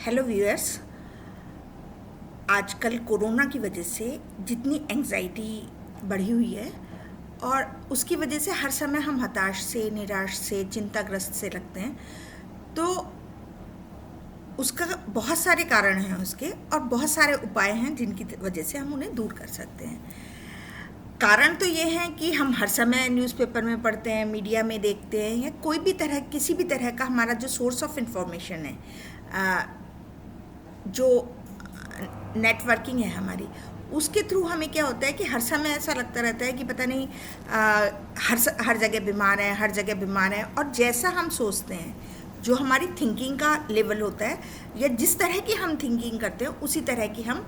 Hello viewers. आजकल corona की वजह से जितनी एंजाइटी बढ़ी हुई है और उसकी वजह से हर समय हम हताश से, निराश से, चिंताग्रस्त से लगते हैं। तो उसका बहुत सारे कारण हैं उसके, और बहुत सारे उपाय हैं जिनकी वजह से हम उन्हें दूर कर सकते हैं। कारण तो ये है कि हम हर समय न्यूज़पेपर में पढ़ते हैं, मीडिया में देखते हैं, या कोई भी तरह, किसी भी तरह का हमारा जो सोर्स ऑफ इंफॉर्मेशन है, जो नेटवर्किंग है हमारी, उसके थ्रू हमें क्या होता है कि हर समय ऐसा लगता रहता है कि पता नहीं हर जगह बीमार है, हर जगह बीमार है। और जैसा हम सोचते हैं, जो हमारी थिंकिंग का लेवल होता है, या जिस तरह की हम थिंकिंग करते हैं, उसी तरह की हम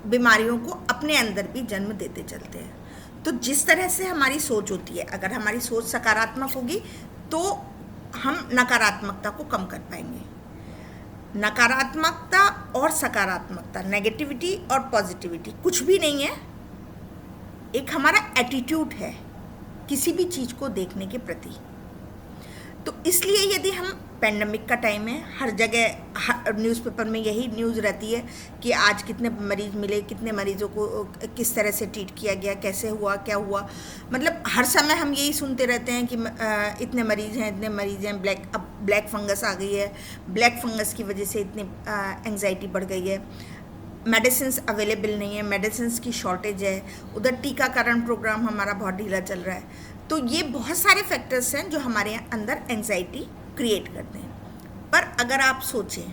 बीमारियों को अपने अंदर भी जन्म देते चलते हैं। तो जिस तरह से हमारी सोच होती है, अगर हमारी सोच सकारात्मक होगी तो हम नकारात्मकता को कम कर पाएंगे। नकारात्मकता और सकारात्मकता, नेगेटिविटी और पॉजिटिविटी कुछ भी नहीं है, एक हमारा एटीट्यूड है किसी भी चीज़ को देखने के प्रति। तो इसलिए यदि हम, पेंडेमिक का टाइम है, हर जगह न्यूज़पेपर में यही न्यूज़ रहती है कि आज कितने मरीज मिले, कितने मरीजों को किस तरह से ट्रीट किया गया, कैसे हुआ, क्या हुआ। मतलब हर समय हम यही सुनते रहते हैं कि इतने मरीज हैं, इतने मरीज हैं। अब ब्लैक फंगस आ गई है, ब्लैक फंगस की वजह से इतनी एंग्जाइटी बढ़ गई है। मेडिसिन्स अवेलेबल नहीं है, मेडिसिन्स की शॉर्टेज है। उधर टीकाकरण प्रोग्राम हमारा बहुत ढीला चल रहा है। तो ये बहुत सारे फैक्टर्स हैं जो हमारे अंदर एंजाइटी क्रिएट करते हैं। पर अगर आप सोचें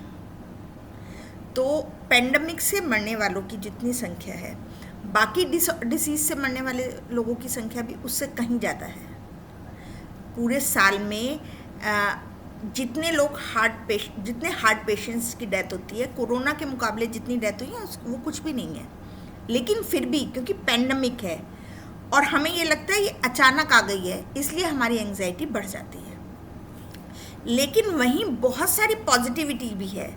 तो पेंडेमिक से मरने वालों की जितनी संख्या है, बाकी डिसीज से मरने वाले लोगों की संख्या भी उससे कहीं ज़्यादा है। पूरे साल में जितने हार्ट पेशेंट्स की डेथ होती है, कोरोना के मुकाबले जितनी डेथ हुई है वो कुछ भी नहीं है। लेकिन फिर भी क्योंकि पेंडेमिक है और हमें ये लगता है ये अचानक आ गई है, इसलिए हमारी एंजाइटी बढ़ जाती है। लेकिन वहीं बहुत सारी पॉजिटिविटी भी है।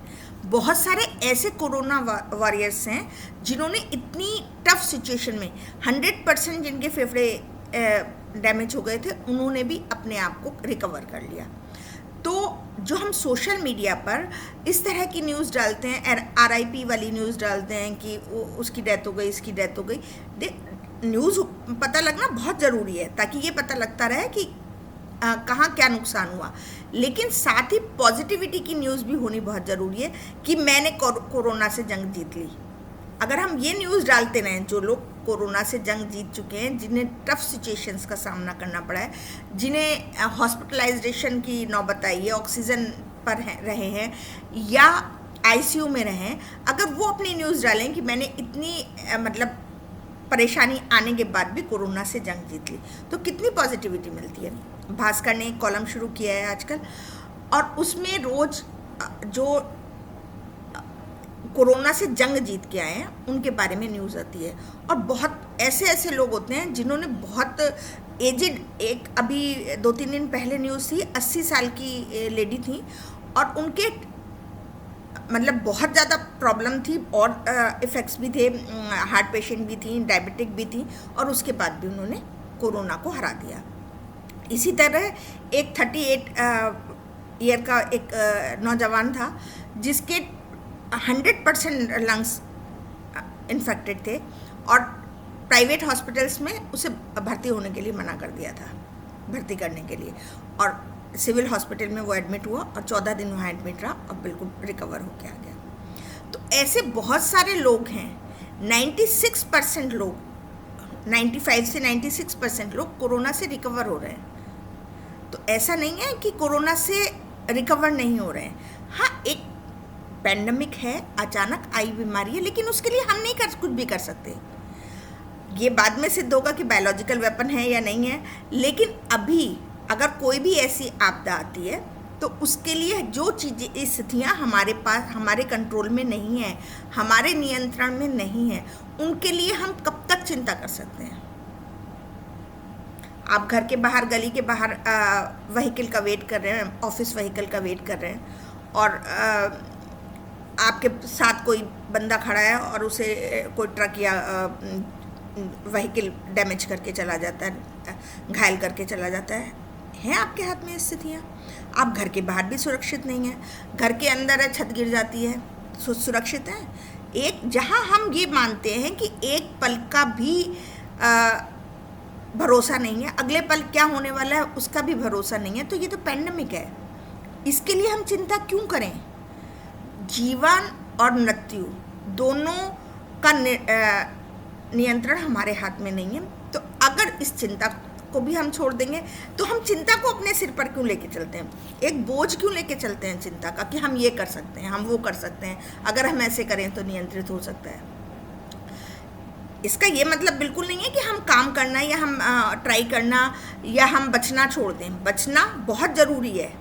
बहुत सारे ऐसे कोरोना वॉरियर्स हैं जिन्होंने इतनी टफ सिचुएशन में 100% जिनके फेफड़े डैमेज हो गए थे, उन्होंने भी अपने आप को रिकवर कर लिया। तो जो हम सोशल मीडिया पर इस तरह की न्यूज़ डालते हैं, RIP वाली न्यूज़ डालते हैं कि उसकी डेथ हो गई, इसकी डेथ हो गई, न्यूज़ पता लगना बहुत ज़रूरी है ताकि ये पता लगता रहे कि कहाँ क्या नुकसान हुआ। लेकिन साथ ही पॉजिटिविटी की न्यूज़ भी होनी बहुत ज़रूरी है कि मैंने कोरोना से जंग जीत ली। अगर हम ये न्यूज़ डालते रहें, जो लोग कोरोना से जंग जीत चुके हैं, जिन्हें टफ सिचुएशंस का सामना करना पड़ा है, जिन्हें हॉस्पिटलाइजेशन की नौबत आई है, ऑक्सीजन पर रहे हैं या ICU में रहे हैं, अगर वो अपनी न्यूज़ डालें कि मैंने इतनी मतलब परेशानी आने के बाद भी कोरोना से जंग जीत ली, तो कितनी पॉजिटिविटी मिलती है। भास्कर ने एक कॉलम शुरू किया है आजकल, और उसमें रोज़ जो कोरोना से जंग जीत के आए हैं उनके बारे में न्यूज़ आती है। और बहुत ऐसे लोग होते हैं जिन्होंने बहुत एजिड, एक अभी 2-3 दिन पहले न्यूज़ थी, 80 साल की लेडी थी और उनके मतलब बहुत ज़्यादा प्रॉब्लम थी और इफ़ेक्ट्स भी थे, हार्ट पेशेंट भी थी, डायबिटिक भी थी, और उसके बाद भी उन्होंने कोरोना को हरा दिया। इसी तरह एक 38 ईयर का एक नौजवान था जिसके 100% लंग्स इन्फेक्टेड थे और प्राइवेट हॉस्पिटल्स में उसे भर्ती होने के लिए मना कर दिया था, भर्ती करने के लिए। और सिविल हॉस्पिटल में वो एडमिट हुआ और 14 दिन वहाँ एडमिट रहा और बिल्कुल रिकवर होकर आ गया। तो ऐसे बहुत सारे लोग हैं। 96% लोग, 95 से 96% लोग कोरोना से रिकवर हो रहे हैं। तो ऐसा नहीं है कि कोरोना से रिकवर नहीं हो रहे हैं। हाँ, एक पेंडेमिक है, अचानक आई बीमारी है, लेकिन उसके लिए हम नहीं कुछ भी कर सकते। ये बाद में सिद्ध होगा कि बायोलॉजिकल वेपन है या नहीं है। लेकिन अभी अगर कोई भी ऐसी आपदा आती है तो उसके लिए जो चीज़ें, स्थितियाँ हमारे पास, हमारे कंट्रोल में नहीं है, हमारे नियंत्रण में नहीं है, उनके लिए हम कब तक चिंता कर सकते हैं। आप घर के बाहर, गली के बाहर व्हीकल का वेट कर रहे हैं, ऑफिस व्हीकल का वेट कर रहे हैं, और आपके साथ कोई बंदा खड़ा है और उसे कोई ट्रक या व्हीकल डैमेज करके चला जाता है, घायल करके चला जाता है आपके हाथ में स्थितियाँ। आप घर के बाहर भी सुरक्षित नहीं हैं, घर के अंदर है छत गिर जाती है, सुरक्षित हैं? एक जहाँ हम ये मानते हैं कि एक पल का भी भरोसा नहीं है, अगले पल क्या होने वाला है उसका भी भरोसा नहीं है, तो ये तो पैंडेमिक है। इसके लिए हम चिंता क्यों करें? जीवन और मृत्यु दोनों का नियंत्रण हमारे हाथ में नहीं है। तो अगर इस चिंता को भी हम छोड़ देंगे तो हम चिंता को अपने सिर पर क्यों लेके चलते हैं? एक बोझ क्यों लेके चलते हैं चिंता का कि हम ये कर सकते हैं, हम वो कर सकते हैं, अगर हम ऐसे करें तो नियंत्रित हो सकता है। इसका ये मतलब बिल्कुल नहीं है कि हम काम करना या हम ट्राई करना या हम बचना छोड़ दें। बचना बहुत ज़रूरी है,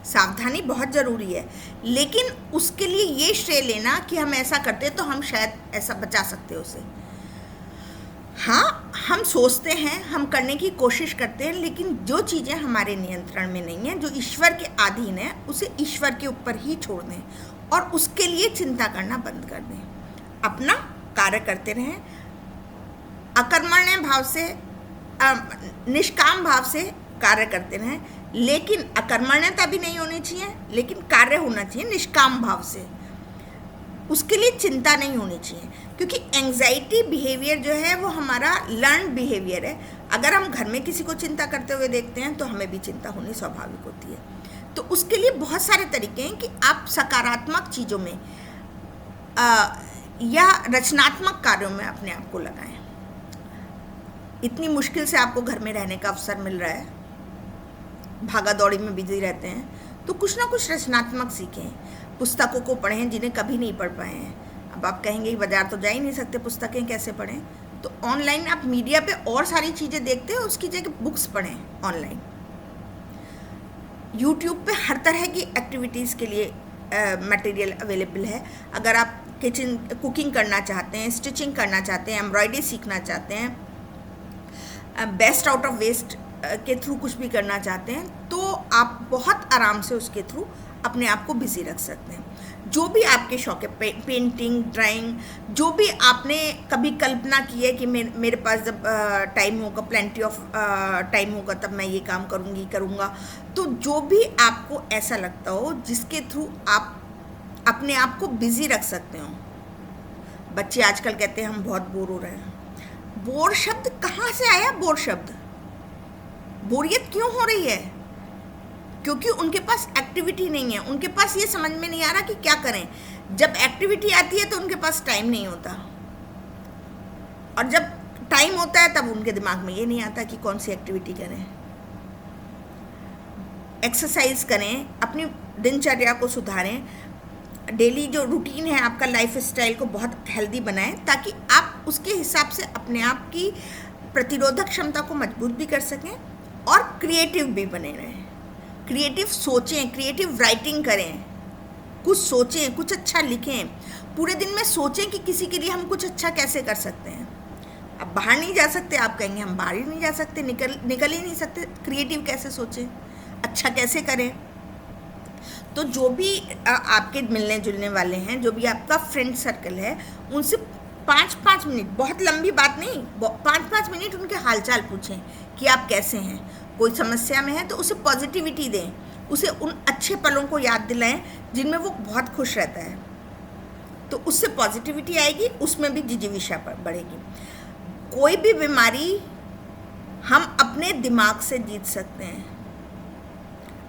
सावधानी बहुत ज़रूरी है, लेकिन उसके लिए ये श्रेय लेना कि हम ऐसा करते तो हम शायद ऐसा बचा सकते उसे। हाँ, हम सोचते हैं, हम करने की कोशिश करते हैं, लेकिन जो चीज़ें हमारे नियंत्रण में नहीं हैं, जो ईश्वर के अधीन है, उसे ईश्वर के ऊपर ही छोड़ दें और उसके लिए चिंता करना बंद कर दें। अपना कार्य करते रहें, अकर्मण्य भाव से, निष्काम भाव से कार्य करते रहें, लेकिन अकर्मण्यता भी नहीं होनी चाहिए, लेकिन कार्य होना चाहिए निष्काम भाव से। उसके लिए चिंता नहीं होनी चाहिए, क्योंकि एंग्जाइटी बिहेवियर जो है वो हमारा लर्न बिहेवियर है। अगर हम घर में किसी को चिंता करते हुए देखते हैं तो हमें भी चिंता होनी स्वाभाविक होती है। तो उसके लिए बहुत सारे तरीके हैं कि आप सकारात्मक चीज़ों में या रचनात्मक कार्यों में अपने आप को लगाएं। इतनी मुश्किल से आपको घर में रहने का अवसर मिल रहा है, भागा दौड़ी में बिजी रहते हैं, तो कुछ ना कुछ रचनात्मक सीखें, पुस्तकों को पढ़ें जिन्हें कभी नहीं पढ़ पाए हैं। अब आप कहेंगे कि बाजार तो जा ही नहीं सकते, पुस्तकें कैसे पढ़ें? तो ऑनलाइन आप मीडिया पे और सारी चीज़ें देखते हैं, उसकी जगह बुक्स पढ़ें ऑनलाइन। यूट्यूब पे हर तरह की एक्टिविटीज़ के लिए मटेरियल अवेलेबल है। अगर आप कुकिंग करना चाहते हैं, स्टिचिंग करना चाहते हैं, एम्ब्रॉयडरी सीखना चाहते हैं, बेस्ट आउट ऑफ वेस्ट के थ्रू कुछ भी करना चाहते हैं, तो आप बहुत आराम से उसके थ्रू अपने आप को बिजी रख सकते हैं। जो भी आपके शौक है, पेंटिंग, ड्राइंग, जो भी आपने कभी कल्पना की है कि मेरे पास जब टाइम होगा, प्लेंटी ऑफ टाइम होगा, तब मैं ये काम करूँगा, तो जो भी आपको ऐसा लगता हो जिसके थ्रू आप अपने आप को बिजी रख सकते हो। बच्चे आजकल कहते हैं हम बहुत बोर हो रहे हैं। बोर शब्द कहाँ से आया? बोर शब्द, बोरियत क्यों हो रही है? क्योंकि उनके पास एक्टिविटी नहीं है, उनके पास ये समझ में नहीं आ रहा कि क्या करें। जब एक्टिविटी आती है तो उनके पास टाइम नहीं होता, और जब टाइम होता है तब उनके दिमाग में ये नहीं आता कि कौन सी एक्टिविटी करें। एक्सरसाइज करें, अपनी दिनचर्या को सुधारें, डेली जो रूटीन है आपका लाइफ स्टाइल को बहुत हेल्दी बनाएं, ताकि आप उसके हिसाब से अपने आप की प्रतिरोधक क्षमता को मजबूत भी कर सकें और क्रिएटिव भी बने रहें। क्रिएटिव सोचें, क्रिएटिव राइटिंग करें, कुछ सोचें, कुछ अच्छा लिखें। पूरे दिन में सोचें कि किसी के लिए हम कुछ अच्छा कैसे कर सकते हैं। अब बाहर नहीं जा सकते, आप कहेंगे हम बाहर ही नहीं जा सकते, निकल ही नहीं सकते, क्रिएटिव कैसे सोचें, अच्छा कैसे करें। तो जो भी आपके मिलने जुलने वाले हैं, जो भी आपका फ्रेंड सर्कल है, उनसे 5-5 मिनट, बहुत लंबी बात नहीं, 5-5 मिनट उनके हालचाल पूछें कि आप कैसे हैं। कोई समस्या में है तो उसे पॉजिटिविटी दें, उसे उन अच्छे पलों को याद दिलाएं जिनमें वो बहुत खुश रहता है, तो उससे पॉजिटिविटी आएगी, उसमें भी जिजीविषा बढ़ेगी। कोई भी बीमारी हम अपने दिमाग से जीत सकते हैं।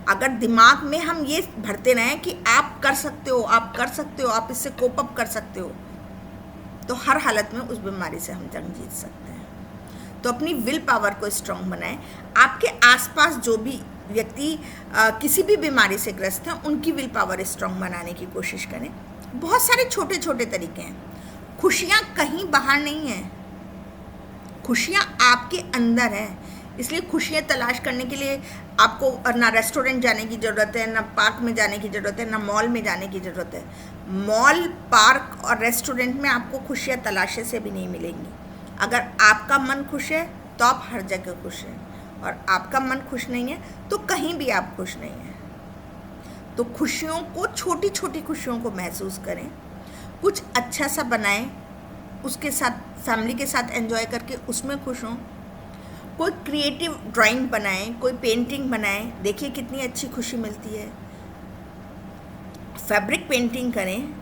अगर दिमाग में हम ये भरते रहें कि आप कर सकते हो, आप कर सकते हो, आप इससे कोप अप कर सकते हो, तो हर हालत में उस बीमारी से हम जंग जीत सकते हैं। तो अपनी विल पावर को स्ट्रांग बनाएं। आपके आसपास जो भी व्यक्ति किसी भी बीमारी से ग्रस्त हैं, उनकी विल पावर स्ट्रांग बनाने की कोशिश करें। बहुत सारे छोटे छोटे तरीके हैं। खुशियाँ कहीं बाहर नहीं हैं, खुशियाँ आपके अंदर हैं। इसलिए खुशियाँ तलाश करने के लिए आपको ना रेस्टोरेंट जाने की ज़रूरत है, ना पार्क में जाने की ज़रूरत है, ना मॉल में जाने की ज़रूरत है। मॉल, पार्क और रेस्टोरेंट में आपको खुशियाँ तलाशे से भी नहीं मिलेंगी। अगर आपका मन खुश है तो आप हर जगह खुश हैं, और आपका मन खुश नहीं है तो कहीं भी आप खुश नहीं हैं। तो खुशियों को, छोटी छोटी खुशियों को महसूस करें, कुछ अच्छा सा बनाएं, उसके साथ फैमिली के साथ एंजॉय करके उसमें खुश हों। कोई क्रिएटिव ड्राइंग बनाएं, कोई पेंटिंग बनाएं, देखिए कितनी अच्छी खुशी मिलती है। फैब्रिक पेंटिंग करें,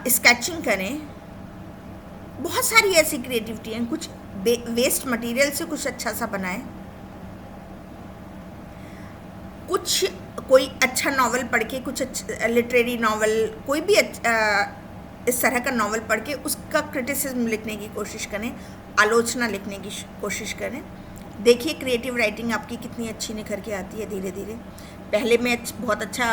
स्केचिंग करें, बहुत सारी ऐसी क्रिएटिविटी हैं। कुछ वेस्ट मटेरियल से कुछ अच्छा सा बनाएं, कुछ कोई अच्छा नावल पढ़ के, कुछ अच्छा लिटरेरी नावल, कोई भी इस तरह का नावल पढ़ के उसका क्रिटिसिज्म लिखने की कोशिश करें, आलोचना लिखने की कोशिश करें। देखिए क्रिएटिव राइटिंग आपकी कितनी अच्छी निखर के आती है धीरे धीरे। पहले में बहुत अच्छा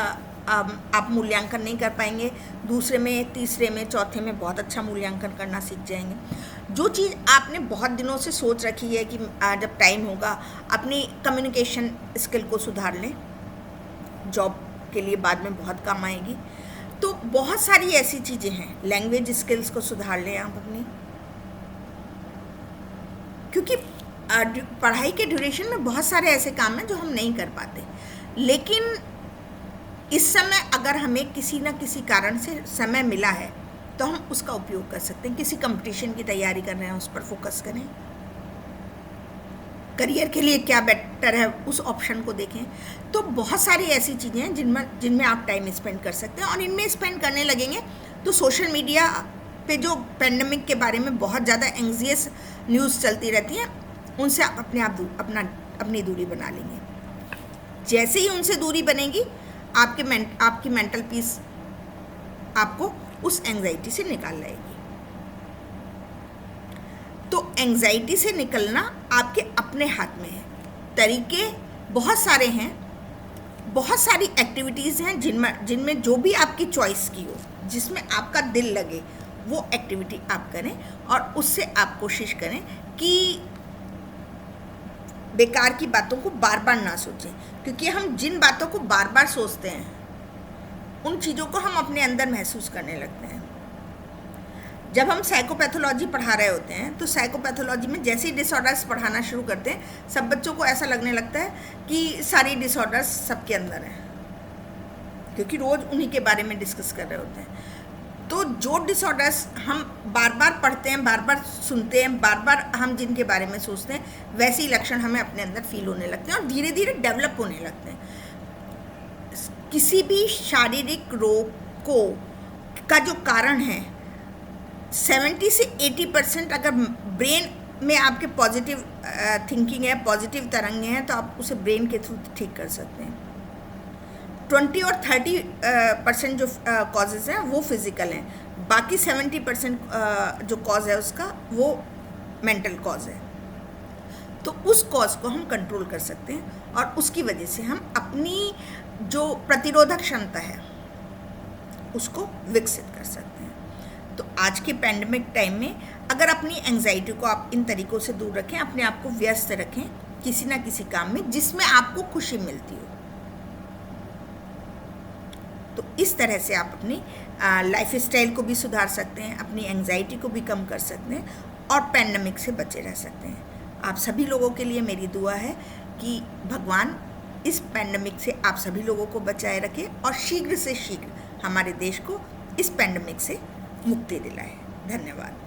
आप मूल्यांकन नहीं कर पाएंगे, दूसरे में, तीसरे में, चौथे में बहुत अच्छा मूल्यांकन करना सीख जाएंगे। जो चीज़ आपने बहुत दिनों से सोच रखी है कि जब टाइम होगा अपनी कम्युनिकेशन स्किल को सुधार लें, जॉब के लिए बाद में बहुत काम आएगी। तो बहुत सारी ऐसी चीज़ें हैं, लैंग्वेज स्किल्स को सुधार लें आप अपनी, क्योंकि पढ़ाई के ड्यूरेशन में बहुत सारे ऐसे काम हैं जो हम नहीं कर पाते, लेकिन इस समय अगर हमें किसी न किसी कारण से समय मिला है तो हम उसका उपयोग कर सकते हैं। किसी कंपटीशन की तैयारी कर रहे हैं, उस पर फोकस करें, करियर के लिए क्या बेटर है उस ऑप्शन को देखें। तो बहुत सारी ऐसी चीज़ें हैं जिनमें आप टाइम स्पेंड कर सकते हैं। और इनमें स्पेंड करने लगेंगे तो सोशल मीडिया पे जो पेंडेमिक के बारे में बहुत ज़्यादा एंग्जियस न्यूज़ चलती रहती हैं, उनसे आप अपनी दूरी बना लेंगे। जैसे ही उनसे दूरी बनेगी आपकी मेंटल पीस आपको उस एंग्जाइटी से निकाल लाएगी। तो एंग्जाइटी से निकलना आपके अपने हाथ में है। तरीके बहुत सारे हैं, बहुत सारी एक्टिविटीज़ हैं जिनमें जो भी आपकी चॉइस की हो, जिसमें आपका दिल लगे, वो एक्टिविटी आप करें। और उससे आप कोशिश करें कि बेकार की बातों को बार बार ना सोचें, क्योंकि हम जिन बातों को बार बार सोचते हैं उन चीज़ों को हम अपने अंदर महसूस करने लगते हैं। जब हम साइकोपैथोलॉजी पढ़ा रहे होते हैं तो साइकोपैथोलॉजी में जैसे ही डिसऑर्डर्स पढ़ाना शुरू करते हैं, सब बच्चों को ऐसा लगने लगता है कि सारी डिसऑर्डर्स सबके अंदर हैं, क्योंकि रोज़ उन्हीं के बारे में डिस्कस कर रहे होते हैं। तो जो डिसऑर्डर्स हम बार बार पढ़ते हैं, बार बार सुनते हैं, बार बार हम जिनके बारे में सोचते हैं, वैसे ही लक्षण हमें अपने अंदर फील होने लगते हैं और धीरे धीरे डेवलप होने लगते हैं। किसी भी शारीरिक रोग का जो कारण है 70 से 80% अगर ब्रेन में आपके पॉजिटिव थिंकिंग है, पॉजिटिव तरंगें हैं, तो आप उसे ब्रेन के थ्रू ठीक कर सकते हैं। 20 और 30% जो कॉजेज़ हैं वो फिज़िकल हैं, बाकी 70% जो कॉज है उसका वो मेंटल कॉज है। तो उस कॉज को हम कंट्रोल कर सकते हैं और उसकी वजह से हम अपनी जो प्रतिरोधक क्षमता है उसको विकसित कर सकते हैं। तो आज के पैंडेमिक टाइम में अगर अपनी एंग्जाइटी को आप इन तरीक़ों से दूर रखें, अपने आप को व्यस्त रखें किसी ना किसी काम में जिसमें आपको खुशी मिलती हो, तो इस तरह से आप अपनी लाइफ स्टाइल को भी सुधार सकते हैं, अपनी एंग्जाइटी को भी कम कर सकते हैं और पैंडेमिक से बचे रह सकते हैं। आप सभी लोगों के लिए मेरी दुआ है कि भगवान इस पैंडेमिक से आप सभी लोगों को बचाए रखे और शीघ्र से शीघ्र हमारे देश को इस पैंडेमिक से मुक्ति दिलाए। धन्यवाद।